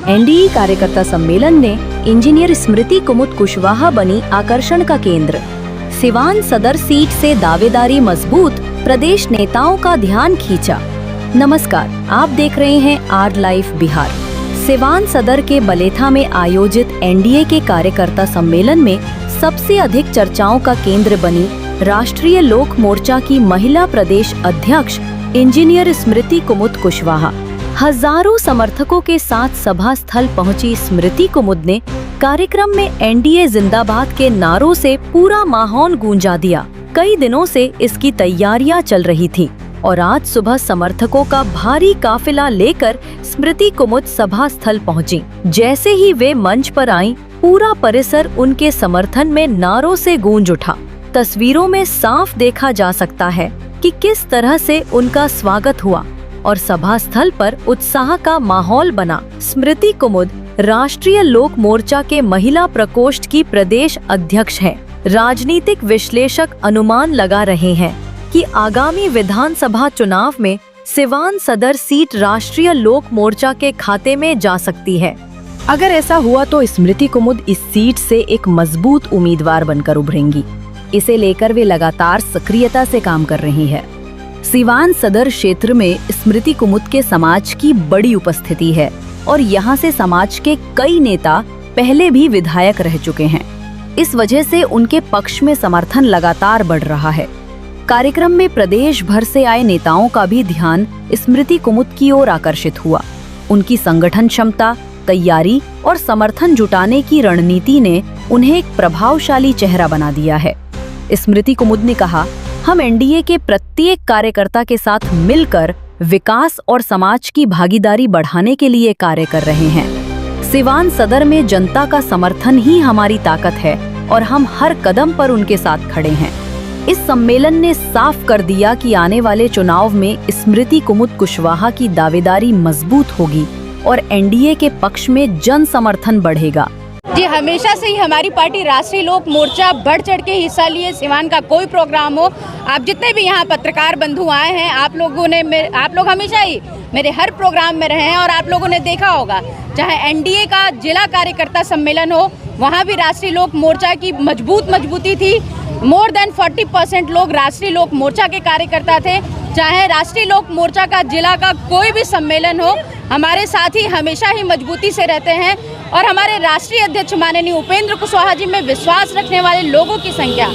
NDA कार्यकर्ता सम्मेलन में इंजीनियर स्मृति कुमुद कुशवाहा बनी आकर्षण का केंद्र। सिवान सदर सीट से दावेदारी मजबूत, प्रदेश नेताओं का ध्यान खींचा। नमस्कार, आप देख रहे हैं आर लाइफ बिहार। सिवान सदर के बलेथा में आयोजित एनडीए के कार्यकर्ता सम्मेलन में सबसे अधिक चर्चाओं का केंद्र बनी राष्ट्रीय लोक मोर्चा की महिला प्रदेश अध्यक्ष इंजीनियर स्मृति कुमुद कुशवाहा। हजारों समर्थकों के साथ सभा स्थल पहुंची स्मृति कुमुद ने कार्यक्रम में एनडीए जिंदाबाद के नारों से पूरा माहौल गूंजा दिया। कई दिनों से इसकी तैयारियां चल रही थीं और आज सुबह समर्थकों का भारी काफिला लेकर स्मृति कुमुद सभा स्थल पहुंची। जैसे ही वे मंच पर आईं, पूरा परिसर उनके समर्थन में नारों से गूंज उठा। तस्वीरों में साफ देखा जा सकता है कि किस तरह से उनका स्वागत हुआ और सभा स्थल पर उत्साह का माहौल बना। स्मृति कुमुद राष्ट्रीय लोक मोर्चा के महिला प्रकोष्ठ की प्रदेश अध्यक्ष हैं। राजनीतिक विश्लेषक अनुमान लगा रहे हैं कि आगामी विधानसभा चुनाव में सिवान सदर सीट राष्ट्रीय लोक मोर्चा के खाते में जा सकती है। अगर ऐसा हुआ तो स्मृति कुमुद इस सीट से एक मजबूत उम्मीदवार बनकर उभरेंगी। इसे लेकर वे लगातार सक्रियता से काम कर रही है। सिवान सदर क्षेत्र में स्मृति कुमुद के समाज की बड़ी उपस्थिति है और यहाँ से समाज के कई नेता पहले भी विधायक रह चुके हैं। इस वजह से उनके पक्ष में समर्थन लगातार बढ़ रहा है। कार्यक्रम में प्रदेश भर से आए नेताओं का भी ध्यान स्मृति कुमुद की ओर आकर्षित हुआ। उनकी संगठन क्षमता, तैयारी और समर्थन जुटाने की रणनीति ने उन्हें एक प्रभावशाली चेहरा बना दिया है। स्मृति कुमुद ने कहा, हम एनडीए के प्रत्येक कार्यकर्ता के साथ मिलकर विकास और समाज की भागीदारी बढ़ाने के लिए कार्य कर रहे हैं। सिवान सदर में जनता का समर्थन ही हमारी ताकत है और हम हर कदम पर उनके साथ खड़े हैं। इस सम्मेलन ने साफ कर दिया कि आने वाले चुनाव में स्मृति कुमुद कुशवाहा की दावेदारी मजबूत होगी और एनडीए के पक्ष में जन समर्थन बढ़ेगा। जी, हमेशा से ही हमारी पार्टी राष्ट्रीय लोक मोर्चा बढ़ चढ़ के हिस्सा लिए। सिवान का कोई प्रोग्राम हो, आप जितने भी यहाँ पत्रकार बंधु आए हैं, आप लोग हमेशा ही मेरे हर प्रोग्राम में रहे हैं और आप लोगों ने देखा होगा, चाहे एनडीए का जिला कार्यकर्ता सम्मेलन हो, वहाँ भी राष्ट्रीय लोक मोर्चा की मजबूती थी। मोर देन 40% लोग राष्ट्रीय लोक मोर्चा के कार्यकर्ता थे। चाहे राष्ट्रीय लोक मोर्चा का जिला का कोई भी सम्मेलन हो, हमारे साथी हमेशा ही मजबूती से रहते हैं और हमारे राष्ट्रीय अध्यक्ष माननीय उपेंद्र कुशवाहा जी में विश्वास रखने वाले लोगों की संख्या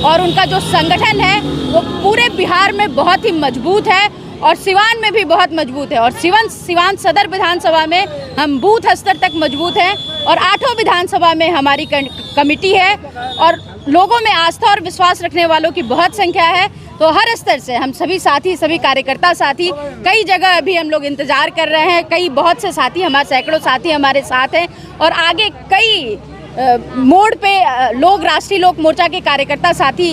और उनका जो संगठन है वो पूरे बिहार में बहुत ही मजबूत है और सिवान में भी बहुत मजबूत है। और सिवान सदर विधानसभा में हम बूथ स्तर तक मजबूत हैं और 8 विधानसभा में हमारी कमेटी है और लोगों में आस्था और विश्वास रखने वालों की बहुत संख्या है। तो हर स्तर से हम सभी कार्यकर्ता साथी कई जगह अभी हम लोग इंतजार कर रहे हैं। बहुत से साथी, हमारे सैकड़ों साथी हमारे साथ हैं और आगे कई मोड़ पे लोग राष्ट्रीय लोक मोर्चा के कार्यकर्ता साथी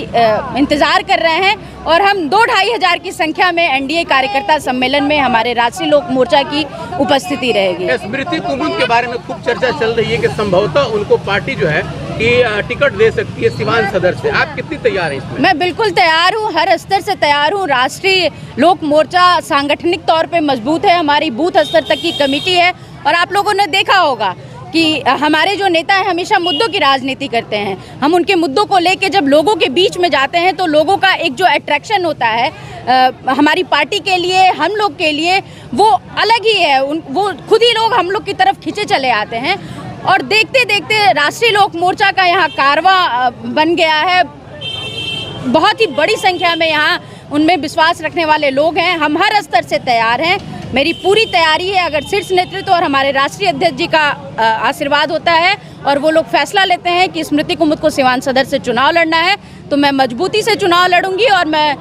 इंतजार कर रहे हैं और हम 2-2.5 हजार की संख्या में एनडीए कार्यकर्ता सम्मेलन में हमारे राष्ट्रीय लोक मोर्चा की उपस्थिति रहेगी। स्मृति कुमुद के बारे में खूब चर्चा चल रही है कि संभवतः उनको पार्टी जो है कि टिकट दे सकती है सिवान सदर से। आप कितनी तैयार हैं इसमें? मैं बिल्कुल तैयार हूँ, हर स्तर से तैयार हूँ। राष्ट्रीय लोक मोर्चा सांगठनिक तौर पे मजबूत है, हमारी बूथ स्तर तक की कमेटी है और आप लोगों ने देखा होगा कि हमारे जो नेता हैं हमेशा मुद्दों की राजनीति करते हैं। हम उनके मुद्दों को लेके जब लोगों के बीच में जाते हैं तो लोगों का एक जो अट्रैक्शन होता है हमारी पार्टी के लिए, हम लोग के लिए, वो अलग ही है। वो खुद ही लोग हम लोग की तरफ खींचे चले आते हैं और देखते देखते राष्ट्रीय लोक मोर्चा का यहाँ कारवां बन गया है। बहुत ही बड़ी संख्या में यहाँ उनमें विश्वास रखने वाले लोग हैं। हम हर स्तर से तैयार हैं। मेरी पूरी तैयारी है। अगर शीर्ष नेतृत्व और हमारे राष्ट्रीय अध्यक्ष जी का आशीर्वाद होता है और वो लोग फैसला लेते हैं कि स्मृति कुमुद को सिवान सदर से चुनाव लड़ना है तो मैं मजबूती से चुनाव लड़ूंगी और मैं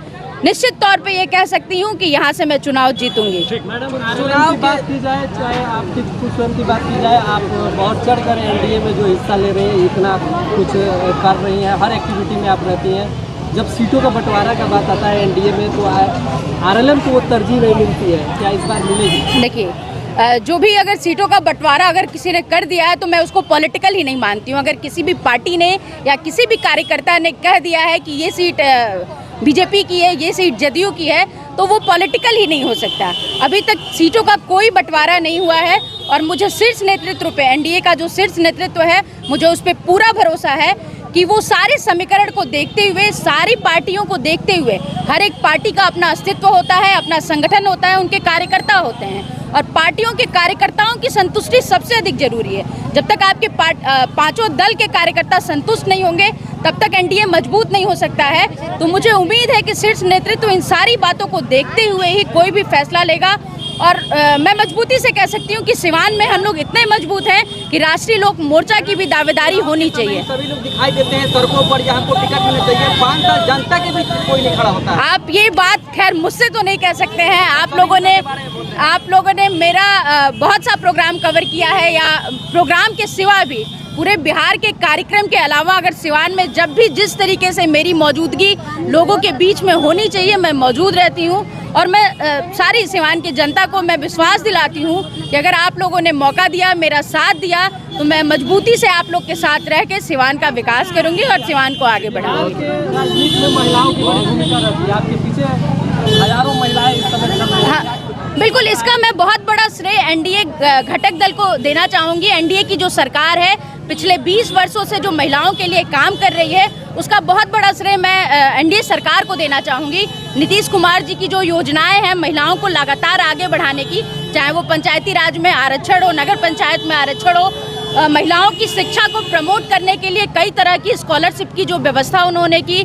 निश्चित तौर पे ये कह सकती हूँ कि यहाँ से मैं चुनाव जीतूंगी। मैडम, चुनाव की बात की जाए, चाहे आपकी स्वयं की बात की जाए, आप बहुत चढ़कर एनडीए में जो हिस्सा ले रहे हैं, इतना कुछ कर रही हैं, हर एक्टिविटी में आप रहती हैं। जब सीटों का बंटवारा का बात आता है एनडीए में तो आरएलएम को वो तरजीह नहीं मिलती है, क्या इस बार मिलेगी? देखिए, जो भी अगर सीटों का बंटवारा अगर किसी ने कर दिया है तो मैं उसको पॉलिटिकल ही नहीं मानती हूँ। अगर किसी भी पार्टी ने या किसी भी कार्यकर्ता ने कह दिया है कि ये सीट बीजेपी की है, ये सीट जदयू की है, तो वो पॉलिटिकल ही नहीं हो सकता। अभी तक सीटों का कोई बंटवारा नहीं हुआ है और मुझे शीर्ष नेतृत्व पे, एनडीए का जो शीर्ष नेतृत्व है, मुझे उस पर पूरा भरोसा है कि वो सारे समीकरण को देखते हुए, सारी पार्टियों को देखते हुए, हर एक पार्टी का अपना अस्तित्व होता है, अपना संगठन होता है, उनके कार्यकर्ता होते हैं और पार्टियों के कार्यकर्ताओं की संतुष्टि सबसे अधिक जरूरी है। जब तक आपके पांचों दल के कार्यकर्ता संतुष्ट नहीं होंगे तब तक एनडीए मजबूत नहीं हो सकता है। तो मुझे उम्मीद है कि शीर्ष नेतृत्व इन सारी बातों को देखते हुए ही कोई भी फैसला लेगा और मैं मजबूती से कह सकती हूँ कि सिवान में हम लोग इतने मजबूत हैं कि राष्ट्रीय लोक मोर्चा की भी दावेदारी होनी चाहिए। सभी लोग दिखाई देते हैं सड़कों पर, यहाँ हमको टिकट मिलना चाहिए, 5 साल जनता के बीच कोई नहीं खड़ा होता है। आप ये बात खैर मुझसे तो नहीं कह सकते हैं। आप लोगों ने मेरा बहुत सा प्रोग्राम कवर किया है, या प्रोग्राम के सिवा भी पूरे बिहार के कार्यक्रम के अलावा अगर सिवान में जब भी जिस तरीके से मेरी मौजूदगी लोगों के बीच में होनी चाहिए, मैं मौजूद रहती हूँ और मैं सारी सिवान की जनता को मैं विश्वास दिलाती हूँ कि अगर आप लोगों ने मौका दिया, मेरा साथ दिया, तो मैं मजबूती से आप लोग के साथ रह के सिवान का विकास करूँगी और सिवान को आगे बढ़ाऊंगी। राजनीति में महिलाओं की बड़ी भूमिका रहती है, आपके पीछे हजारों महिलाएं इस समय चल रही हैं। हाँ, बिल्कुल, इसका मैं बहुत बड़ा श्रेय एनडीए घटक दल को देना चाहूँगी। एनडीए की जो सरकार है पिछले 20 वर्षों से जो महिलाओं के लिए काम कर रही है, उसका बहुत बड़ा श्रेय मैं एनडीए सरकार को देना चाहूँगी। नीतीश कुमार जी की जो योजनाएं हैं महिलाओं को लगातार आगे बढ़ाने की, चाहे वो पंचायती राज में आरक्षण हो, नगर पंचायत में आरक्षण हो, महिलाओं की शिक्षा को प्रमोट करने के लिए कई तरह की स्कॉलरशिप की जो व्यवस्था उन्होंने की,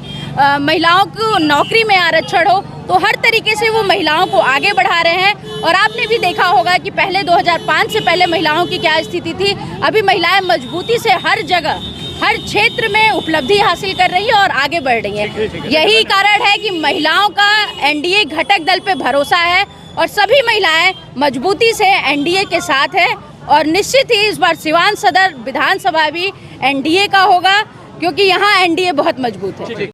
महिलाओं को नौकरी में आरक्षण हो, तो हर तरीके से वो महिलाओं को आगे बढ़ा रहे हैं। और आपने भी देखा होगा कि पहले 2005 से पहले महिलाओं की क्या स्थिति थी, अभी महिलाएं मजबूती से हर जगह, हर क्षेत्र में उपलब्धि हासिल कर रही है और आगे बढ़ रही है। यही कारण है कि महिलाओं का एनडीए घटक दल पे भरोसा है और सभी महिलाएं मजबूती से एनडीए के साथ है और निश्चित ही इस बार सिवान सदर विधानसभा भी एनडीए का होगा, क्योंकि यहाँ एनडीए बहुत मजबूत है।